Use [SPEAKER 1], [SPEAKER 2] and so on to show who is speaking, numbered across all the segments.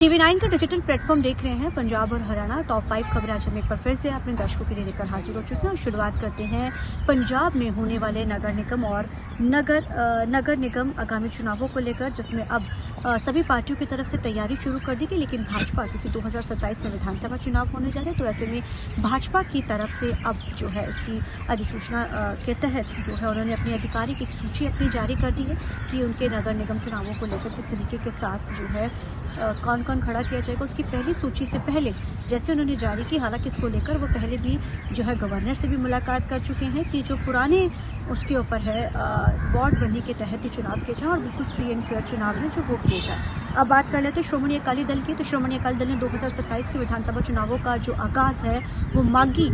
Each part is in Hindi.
[SPEAKER 1] TV9 का डिजिटल प्लेटफॉर्म देख रहे हैं। पंजाब और हरियाणा टॉप 5 खबरें आज हम एक बार फिर से अपने दर्शकों के लिए लेकर हाजिर हो चुके हैं और शुरुआत करते हैं पंजाब में होने वाले नगर निगम और नगर निगम आगामी चुनावों को लेकर, जिसमें अब सभी पार्टियों की तरफ से तैयारी शुरू कर दी गई। लेकिन भाजपा, क्योंकि 2027 में विधानसभा चुनाव होने जा रहे हैं, तो ऐसे में भाजपा की तरफ से अब जो है इसकी अधिसूचना के तहत जो है उन्होंने अपनी आधिकारिक एक सूची अपनी जारी कर दी है कि उनके नगर निगम चुनावों को लेकर किस तरीके के साथ जो है कौन कौन खड़ा किया जाएगा। उसकी पहली सूची से पहले जैसे उन्होंने जारी की, हालांकि इसको लेकर वो पहले भी जो है गवर्नर से भी मुलाकात कर चुके हैं कि जो पुराने उसके ऊपर है वार्ड बंदी के तहत ही चुनाव किए जाए और बिल्कुल फ्री एंड फेयर चुनाव है जो वो किए जाए। अब बात कर लेते हैं श्रोमणी अकाली दल की। तो श्रोमणी अकाली दल ने 2027 के विधानसभा चुनावों का जो आगाज़ है वो मागी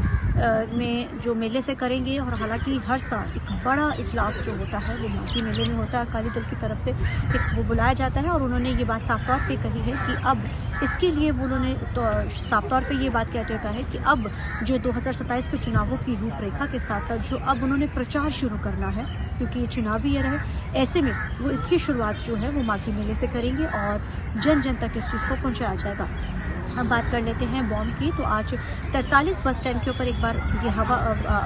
[SPEAKER 1] में जो मेले से करेंगे। और हालांकि हर साल एक बड़ा इजलास जो होता है वो मागी मेले में होता है, अकाली दल की तरफ से वो बुलाया जाता है। और उन्होंने ये बात साफ तौर पे कही है कि अब इसके लिए उन्होंने तो साफ तौर पे ये बात कहते हुए है कि अब जो 2027 के चुनावों की रूपरेखा के साथ साथ जो अब उन्होंने प्रचार शुरू करना है, क्योंकि ये चुनावी ईयर है, ऐसे में वो इसकी शुरुआत जो है वो मागी मेले से करेंगे और जन जन तक इस चीज़ को पहुंचाया जाएगा। अब बात कर लेते हैं बॉम्ब की। तो आज 43 बस स्टैंड के ऊपर एक बार ये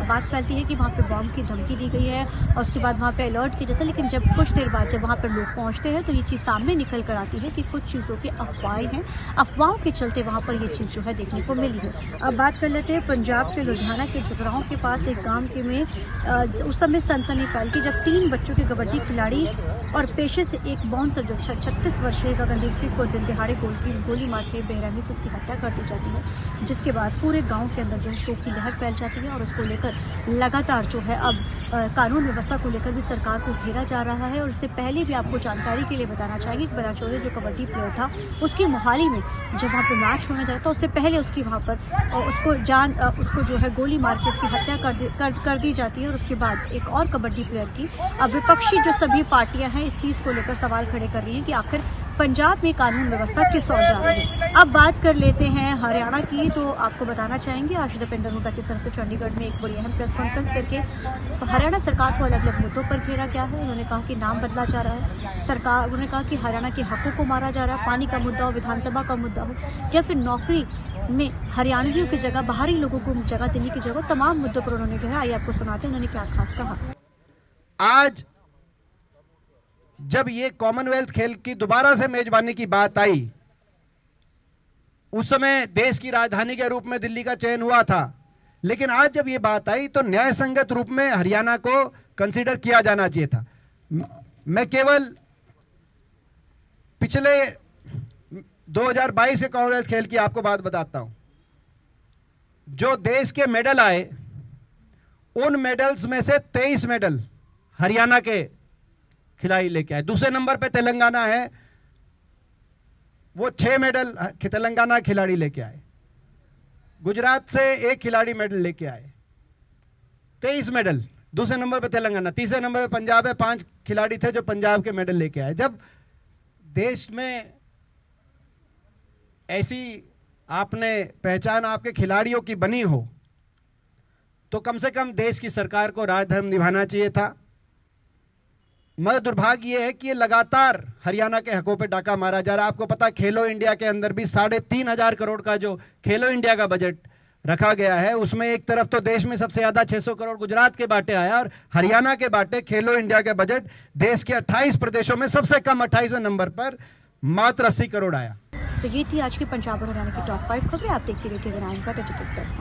[SPEAKER 1] बात फैलती है कि वहाँ पे बॉम्ब की धमकी दी गई है और उसके बाद वहाँ पे अलर्ट किया जाता है। लेकिन जब कुछ देर बाद जब वहाँ पर लोग पहुँचते हैं तो ये चीज़ सामने निकल कर आती है कि कुछ चीज़ों की अफवाहें हैं, अफवाहों के चलते वहाँ पर ये चीज़ जो है देखने को मिली है। अब बात कर लेते हैं पंजाब के लुधियाना के जुगराहों के पास एक गाँव के में उस समय सनसनी फैल की जब 3 बच्चों के कबड्डी खिलाड़ी और पेशे से एक बाउंसर जो 36 वर्षीय गगनदीप सिंह को दिन दिहाड़े गोली मार के बेरहमी से उसकी हत्या कर दी जाती है, जिसके बाद पूरे गांव के अंदर जो शोक की लहर फैल जाती है। और उसको लेकर लगातार जो है अब कानून व्यवस्था को लेकर भी सरकार को घेरा जा रहा है। और इससे पहले भी आपको जानकारी के लिए बताना चाहेंगे कि बलाचौर जो कबड्डी प्लेयर था उसकी मोहाली में जब वहाँ पर मैच होने जा रहा था, उससे पहले उसकी वहाँ पर उसको जो है गोली मार के उसकी हत्या कर दी जाती है। और उसके बाद एक और कबड्डी प्लेयर की अब विपक्षी जो सभी पार्टियां हैं इस चीज़ को लेकर सवाल खड़े कर रही हैं कि आखिर पंजाब में कानून व्यवस्था किस ओर जा रही है। अब बात कर लेते हैं हरियाणा की। तो आपको बताना चाहेंगे आज दीपेंद्र हुड्डा की तरफ से चंडीगढ़ में एक बड़ी अहम प्रेस कॉन्फ्रेंस करके हरियाणा सरकार को अलग अलग मुद्दों पर घेरा गया है। उन्होंने कहा कि नाम बदला जा रहा है सरकार, उन्होंने कहा कि हरियाणा के हकों को मारा जा रहा है, पानी का मुद्दा हो, विधानसभा का मुद्दा हो, या फिर नौकरी में हरियाणवियों की जगह बाहरी लोगों को जगह देने की जगह, तमाम मुद्दों पर उन्होंने कहा। आइए आपको सुनाते हैं उन्होंने क्या खास कहा।
[SPEAKER 2] आज जब ये कॉमनवेल्थ खेल की दोबारा से मेजबानी की बात आई, उस समय देश की राजधानी के रूप में दिल्ली का चयन हुआ था। लेकिन आज जब ये बात आई तो न्याय संगत रूप में हरियाणा को कंसीडर किया जाना चाहिए था। मैं केवल पिछले 2022 के कॉमनवेल्थ खेल की आपको बात बताता हूं। जो देश के मेडल आए, उन मेडल्स में से 23 मेडल हरियाणा के खिलाड़ी लेके आए। दूसरे नंबर पे तेलंगाना है, वो 6 मेडल तेलंगाना खिलाड़ी लेके आए। गुजरात से एक खिलाड़ी मेडल लेके आए, 23 मेडल। दूसरे नंबर पे तेलंगाना, तीसरे नंबर पे पंजाब है, 5 खिलाड़ी थे जो पंजाब के मेडल लेके आए। जब देश में ऐसी आपने पहचान आपके खिलाड़ियों की बनी हो तो कम से कम देश की सरकार को राजधर्म निभाना चाहिए था। मगर दुर्भाग्य ये है कि ये लगातार हरियाणा के हकों पे डाका मारा जा रहा है। आपको पता, खेलो इंडिया के अंदर भी 3,500 करोड़ का जो खेलो इंडिया का बजट रखा गया है, उसमें एक तरफ तो देश में सबसे ज्यादा 600 करोड़ गुजरात के बाटे आया और हरियाणा के बाटे खेलो इंडिया के बजट देश के 28 प्रदेशों में सबसे कम 28वें नंबर पर मात्र 80 करोड़ आया।
[SPEAKER 1] तो ये थी आज की पंजाब और हरियाणा की टॉप 5 खबरें। आप देखते रहिए TV9 का डिजिटल प्लेटफॉर्म।